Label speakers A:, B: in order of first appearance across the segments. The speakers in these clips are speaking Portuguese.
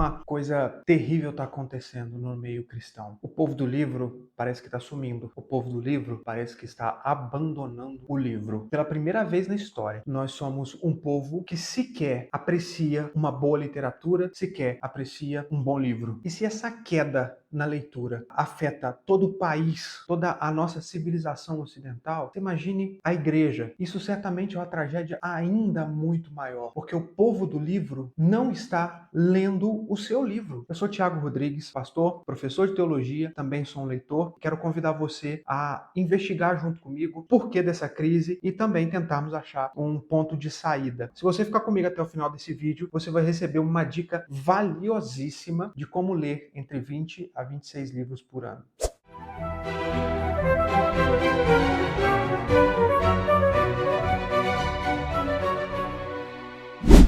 A: uma coisa terrível está acontecendo no meio cristão. O povo do livro parece que está sumindo. O povo do livro parece que está abandonando o livro. Pela primeira vez na história, nós somos um povo que sequer aprecia uma boa literatura, sequer aprecia um bom livro. E se essa queda na leitura afeta todo o país, toda a nossa civilização ocidental, você imagine a igreja. Isso certamente é uma tragédia ainda muito maior, porque o povo do livro não está lendo o seu livro. Eu sou Tiago Rodrigues, pastor, professor de teologia, também sou um leitor. Quero convidar você a investigar junto comigo o porquê dessa crise e também tentarmos achar um ponto de saída. Se você ficar comigo até o final desse vídeo, você vai receber uma dica valiosíssima de como ler entre 20 a 26 livros por ano.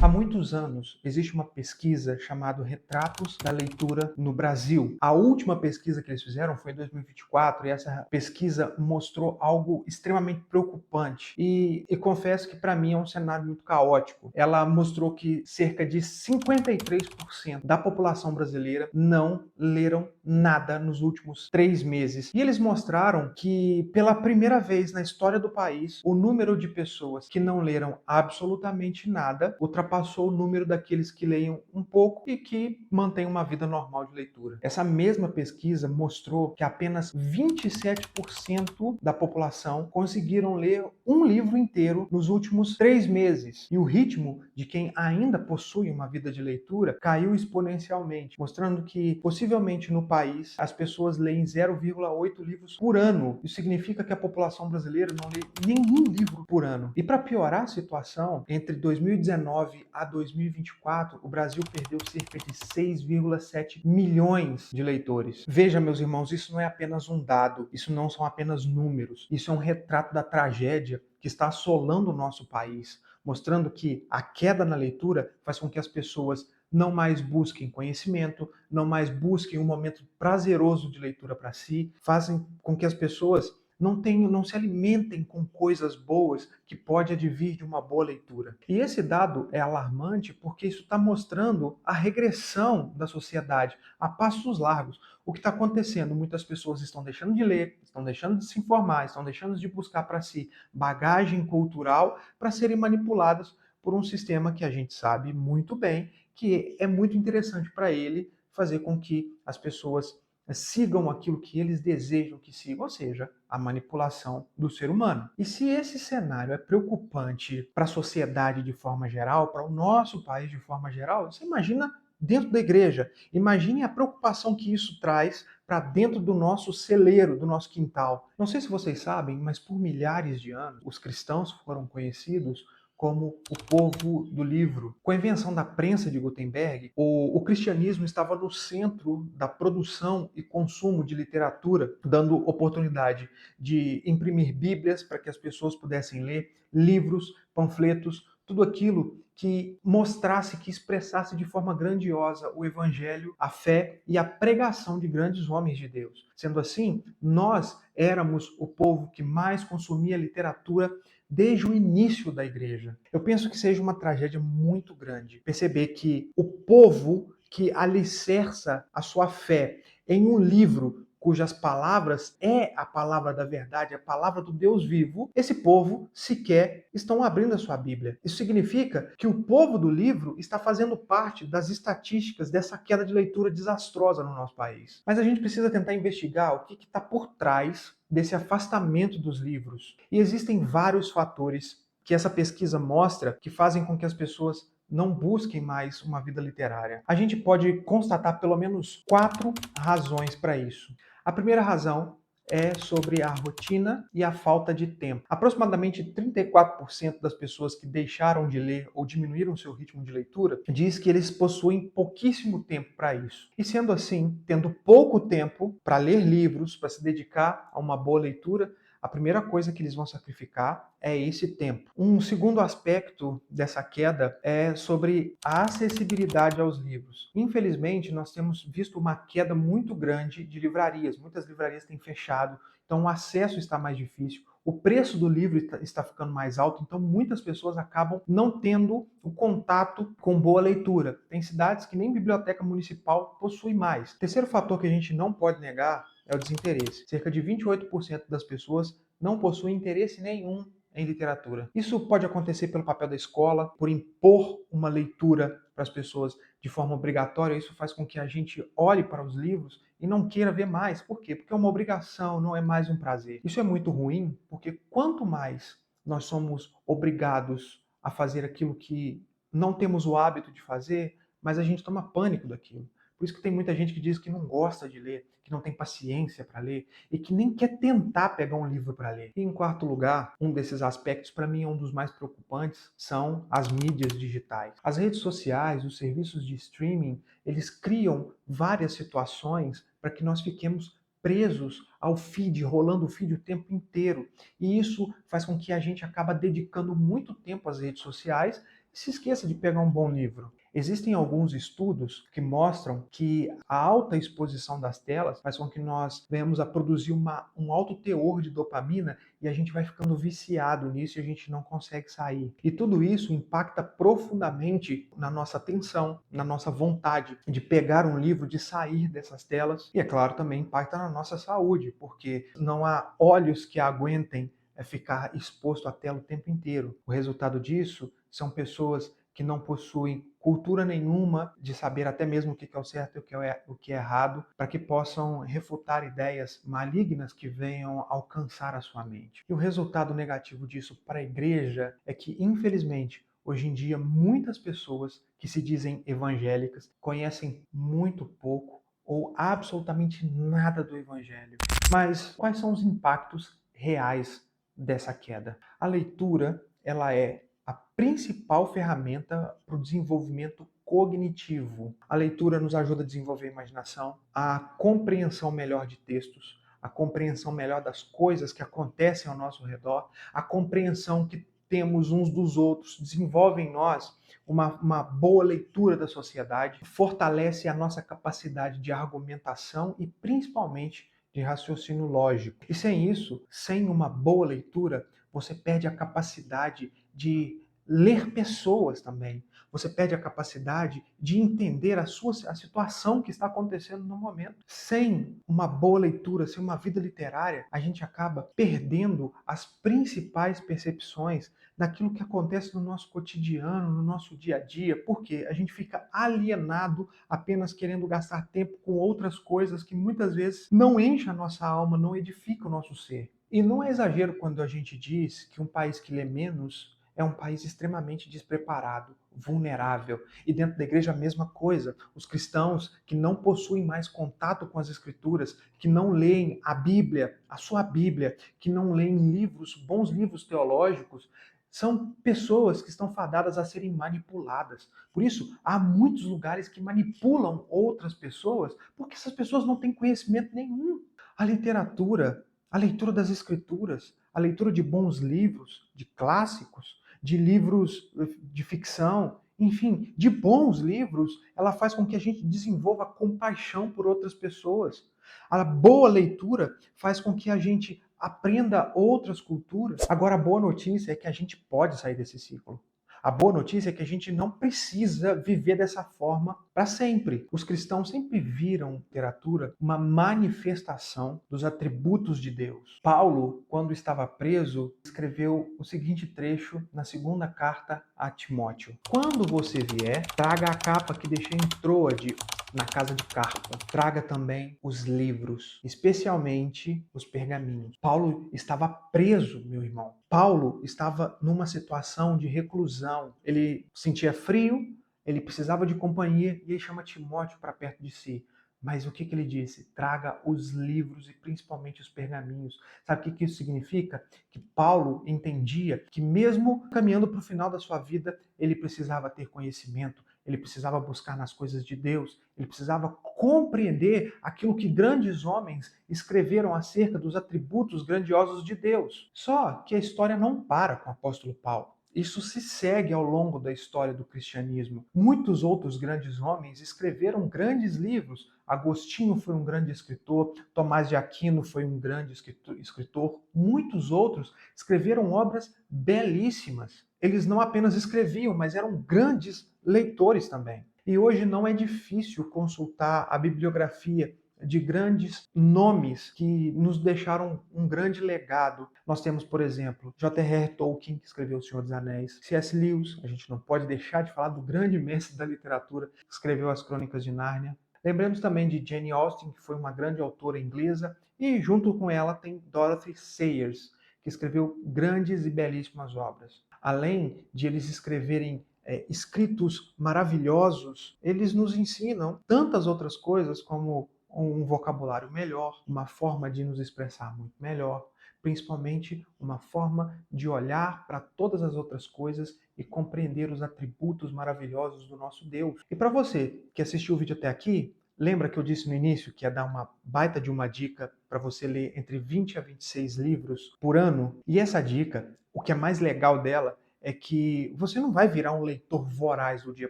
A: Há muitos anos existe uma pesquisa chamada Retratos da Leitura no Brasil. A última pesquisa que eles fizeram foi em 2024 e essa pesquisa mostrou algo extremamente preocupante. E confesso que para mim é um cenário muito caótico. Ela mostrou que cerca de 53% da população brasileira não leram nada nos últimos 3 meses. E eles mostraram que pela primeira vez na história do país, o número de pessoas que não leram absolutamente nada ultrapassou o número daqueles que leiam um pouco e que mantêm uma vida normal de leitura. Essa mesma pesquisa mostrou que apenas 27% da população conseguiram ler um livro inteiro nos últimos 3 meses. E o ritmo de quem ainda possui uma vida de leitura caiu exponencialmente, mostrando que possivelmente no país as pessoas leem 0,8 livros por ano. Isso significa que a população brasileira não lê nenhum livro por ano. E para piorar a situação, entre 2019 a 2024, o Brasil perdeu cerca de 6,7 milhões de leitores. Veja, meus irmãos, isso não é apenas um dado, isso não são apenas números, isso é um retrato da tragédia que está assolando o nosso país, mostrando que a queda na leitura faz com que as pessoas não mais busquem conhecimento, não mais busquem um momento prazeroso de leitura para si, fazem com que as pessoas não se alimentem com coisas boas que pode advir de uma boa leitura. E esse dado é alarmante porque isso está mostrando a regressão da sociedade a passos largos. O que está acontecendo? Muitas pessoas estão deixando de ler, estão deixando de se informar, estão deixando de buscar para si bagagem cultural para serem manipuladas por um sistema que a gente sabe muito bem que é muito interessante para ele fazer com que as pessoas sigam aquilo que eles desejam que sigam, ou seja, a manipulação do ser humano. E se esse cenário é preocupante para a sociedade de forma geral, para o nosso país de forma geral, você imagina dentro da igreja. Imagine a preocupação que isso traz para dentro do nosso celeiro, do nosso quintal. Não sei se vocês sabem, mas por milhares de anos, os cristãos foram conhecidos como o povo do livro. Com a invenção da prensa de Gutenberg, o cristianismo estava no centro da produção e consumo de literatura, dando oportunidade de imprimir bíblias para que as pessoas pudessem ler, livros, panfletos, tudo aquilo que mostrasse, que expressasse de forma grandiosa o evangelho, a fé e a pregação de grandes homens de Deus. Sendo assim, nós éramos o povo que mais consumia literatura desde o início da igreja. Eu penso que seja uma tragédia muito grande perceber que o povo que alicerça a sua fé em um livro cujas palavras é a palavra da verdade, a palavra do Deus vivo, esse povo sequer estão abrindo a sua Bíblia. Isso significa que o povo do livro está fazendo parte das estatísticas dessa queda de leitura desastrosa no nosso país. Mas a gente precisa tentar investigar o que está por trás desse afastamento dos livros. E existem vários fatores que essa pesquisa mostra que fazem com que as pessoas não busquem mais uma vida literária. A gente pode constatar pelo menos 4 razões para isso. A primeira razão é sobre a rotina e a falta de tempo. Aproximadamente 34% das pessoas que deixaram de ler ou diminuíram seu ritmo de leitura diz que eles possuem pouquíssimo tempo para isso. E sendo assim, tendo pouco tempo para ler livros, para se dedicar a uma boa leitura, a primeira coisa que eles vão sacrificar é esse tempo. Um segundo aspecto dessa queda é sobre a acessibilidade aos livros. Infelizmente, nós temos visto uma queda muito grande de livrarias. Muitas livrarias têm fechado, então o acesso está mais difícil. O preço do livro está ficando mais alto, então muitas pessoas acabam não tendo o contato com boa leitura. Tem cidades que nem biblioteca municipal possui mais. Terceiro fator que a gente não pode negar é o desinteresse. Cerca de 28% das pessoas não possuem interesse nenhum em literatura. Isso pode acontecer pelo papel da escola, por impor uma leitura para as pessoas de forma obrigatória. Isso faz com que a gente olhe para os livros e não queira ver mais. Por quê? Porque é uma obrigação, não é mais um prazer. Isso é muito ruim, porque quanto mais nós somos obrigados a fazer aquilo que não temos o hábito de fazer, mais a gente toma pânico daquilo. Por isso que tem muita gente que diz que não gosta de ler, que não tem paciência para ler e que nem quer tentar pegar um livro para ler. E em quarto lugar, um desses aspectos, para mim, é um dos mais preocupantes, são as mídias digitais. As redes sociais, os serviços de streaming, eles criam várias situações para que nós fiquemos presos ao feed, rolando o feed o tempo inteiro. E isso faz com que a gente acaba dedicando muito tempo às redes sociais e se esqueça de pegar um bom livro. Existem alguns estudos que mostram que a alta exposição das telas faz com que nós venhamos a produzir um alto teor de dopamina e a gente vai ficando viciado nisso e a gente não consegue sair. E tudo isso impacta profundamente na nossa atenção, na nossa vontade de pegar um livro, de sair dessas telas. E, é claro, também impacta na nossa saúde, porque não há olhos que aguentem ficar exposto à tela o tempo inteiro. O resultado disso são pessoas que não possuem cultura nenhuma de saber até mesmo o que é o certo e o que é errado, para que possam refutar ideias malignas que venham alcançar a sua mente. E o resultado negativo disso para a igreja é que, infelizmente, hoje em dia, muitas pessoas que se dizem evangélicas conhecem muito pouco ou absolutamente nada do evangelho. Mas quais são os impactos reais dessa queda? A leitura, ela é a principal ferramenta para o desenvolvimento cognitivo. A leitura nos ajuda a desenvolver a imaginação, a compreensão melhor de textos, a compreensão melhor das coisas que acontecem ao nosso redor, a compreensão que temos uns dos outros, desenvolve em nós uma boa leitura da sociedade, fortalece a nossa capacidade de argumentação e principalmente de raciocínio lógico. E sem isso, sem uma boa leitura, você perde a capacidade de ler pessoas também. Você perde a capacidade de entender a situação que está acontecendo no momento. Sem uma boa leitura, sem uma vida literária, a gente acaba perdendo as principais percepções daquilo que acontece no nosso cotidiano, no nosso dia a dia, porque a gente fica alienado apenas querendo gastar tempo com outras coisas que muitas vezes não enchem a nossa alma, não edificam o nosso ser. E não é exagero quando a gente diz que um país que lê menos é um país extremamente despreparado, vulnerável. E dentro da igreja a mesma coisa. Os cristãos que não possuem mais contato com as escrituras, que não leem a Bíblia, a sua Bíblia, que não leem livros, bons livros teológicos, são pessoas que estão fadadas a serem manipuladas. Por isso, há muitos lugares que manipulam outras pessoas, porque essas pessoas não têm conhecimento nenhum. A literatura, a leitura das escrituras, a leitura de bons livros, de clássicos, de livros de ficção, enfim, de bons livros, ela faz com que a gente desenvolva compaixão por outras pessoas. A boa leitura faz com que a gente aprenda outras culturas. Agora, a boa notícia é que a gente pode sair desse ciclo. A boa notícia é que a gente não precisa viver dessa forma para sempre. Os cristãos sempre viram literatura uma manifestação dos atributos de Deus. Paulo, quando estava preso, escreveu o seguinte trecho na segunda carta a Timóteo: Quando você vier, traga a capa que deixei em Troade, na casa de Carpo. Traga também os livros, especialmente os pergaminhos. Paulo estava preso, meu irmão. Paulo estava numa situação de reclusão. Ele sentia frio, ele precisava de companhia e ele chama Timóteo para perto de si. Mas o que ele disse? Traga os livros e principalmente os pergaminhos. Sabe o que isso significa? Que Paulo entendia que mesmo caminhando para o final da sua vida, ele precisava ter conhecimento, ele precisava buscar nas coisas de Deus, ele precisava compreender aquilo que grandes homens escreveram acerca dos atributos grandiosos de Deus. Só que a história não para com o apóstolo Paulo. Isso se segue ao longo da história do cristianismo. Muitos outros grandes homens escreveram grandes livros. Agostinho foi um grande escritor, Tomás de Aquino foi um grande escritor. Muitos outros escreveram obras belíssimas. Eles não apenas escreviam, mas eram grandes leitores também. E hoje não é difícil consultar a bibliografia de grandes nomes que nos deixaram um grande legado. Nós temos, por exemplo, J.R.R. Tolkien, que escreveu O Senhor dos Anéis, C.S. Lewis, a gente não pode deixar de falar do grande mestre da literatura, que escreveu As Crônicas de Nárnia. Lembramos também de Jane Austen, que foi uma grande autora inglesa, e junto com ela tem Dorothy Sayers, que escreveu grandes e belíssimas obras. Além de eles escreverem escritos maravilhosos, eles nos ensinam tantas outras coisas como um vocabulário melhor, uma forma de nos expressar muito melhor, principalmente uma forma de olhar para todas as outras coisas e compreender os atributos maravilhosos do nosso Deus. E para você que assistiu o vídeo até aqui, lembra que eu disse no início que ia dar uma baita de uma dica para você ler entre 20 a 26 livros por ano? E essa dica, o que é mais legal dela, é que você não vai virar um leitor voraz do dia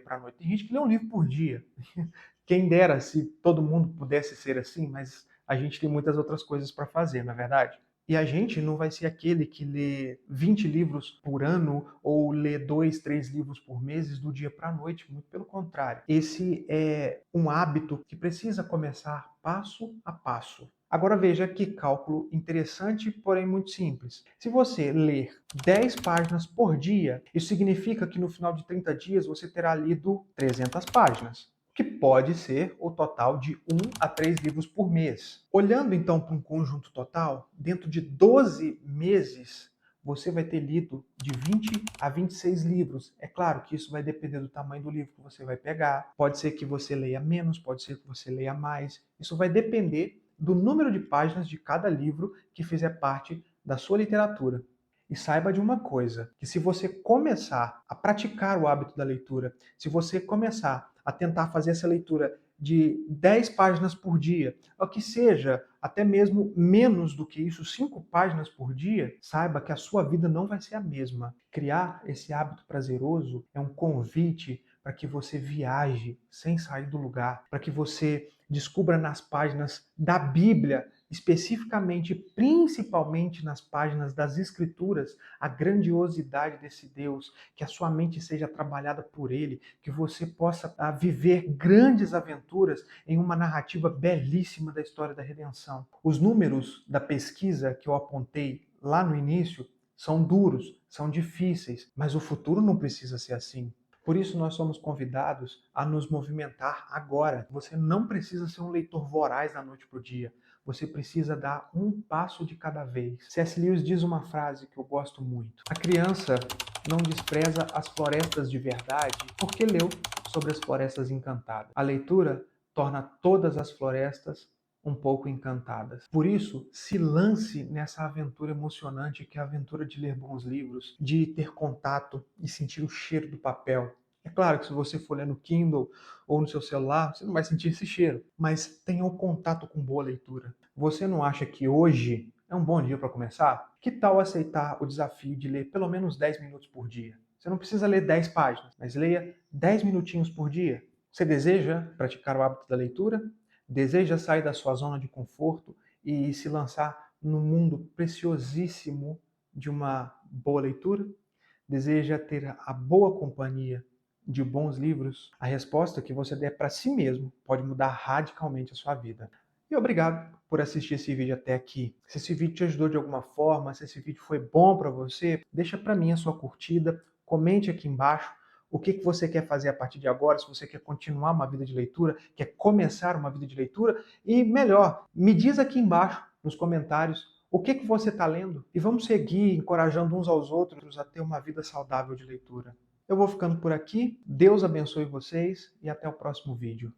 A: para a noite. Tem gente que lê um livro por dia. Quem dera se todo mundo pudesse ser assim, mas a gente tem muitas outras coisas para fazer, não é verdade? E a gente não vai ser aquele que lê 20 livros por ano ou lê 2, 3 livros por mês do dia para a noite, muito pelo contrário. Esse é um hábito que precisa começar passo a passo. Agora veja que cálculo interessante, porém muito simples. Se você ler 10 páginas por dia, isso significa que no final de 30 dias você terá lido 300 páginas, que pode ser o total de 1 a 3 livros por mês. Olhando então para um conjunto total, dentro de 12 meses, você vai ter lido de 20 a 26 livros. É claro que isso vai depender do tamanho do livro que você vai pegar. Pode ser que você leia menos, pode ser que você leia mais. Isso vai depender do número de páginas de cada livro que fizer parte da sua literatura. E saiba de uma coisa, que se você começar a praticar o hábito da leitura, se você começar a tentar fazer essa leitura de 10 páginas por dia, ou que seja até mesmo menos do que isso, 5 páginas por dia, saiba que a sua vida não vai ser a mesma. Criar esse hábito prazeroso é um convite para que você viaje sem sair do lugar, para que você descubra nas páginas da Bíblia, especificamente, principalmente nas páginas das Escrituras, a grandiosidade desse Deus, que a sua mente seja trabalhada por Ele, que você possa viver grandes aventuras em uma narrativa belíssima da história da redenção. Os números da pesquisa que eu apontei lá no início são duros, são difíceis, mas o futuro não precisa ser assim. Por isso nós somos convidados a nos movimentar agora. Você não precisa ser um leitor voraz da noite para o dia. Você precisa dar um passo de cada vez. C.S. Lewis diz uma frase que eu gosto muito. A criança não despreza as florestas de verdade porque leu sobre as florestas encantadas. A leitura torna todas as florestas um pouco encantadas. Por isso, se lance nessa aventura emocionante que é a aventura de ler bons livros, de ter contato e sentir o cheiro do papel. É claro que se você for ler no Kindle ou no seu celular, você não vai sentir esse cheiro, mas tenha o contato com boa leitura. Você não acha que hoje é um bom dia para começar? Que tal aceitar o desafio de ler pelo menos 10 minutos por dia? Você não precisa ler 10 páginas, mas leia 10 minutinhos por dia. Você deseja praticar o hábito da leitura? Deseja sair da sua zona de conforto e se lançar no mundo preciosíssimo de uma boa leitura? Deseja ter a boa companhia de bons livros? A resposta que você der para si mesmo pode mudar radicalmente a sua vida. E obrigado por assistir esse vídeo até aqui. Se esse vídeo te ajudou de alguma forma, se esse vídeo foi bom para você, deixa para mim a sua curtida, comente aqui embaixo o que você quer fazer a partir de agora, se você quer continuar uma vida de leitura, quer começar uma vida de leitura, e melhor, me diz aqui embaixo nos comentários o que você está lendo e vamos seguir encorajando uns aos outros a ter uma vida saudável de leitura. Eu vou ficando por aqui, Deus abençoe vocês e até o próximo vídeo.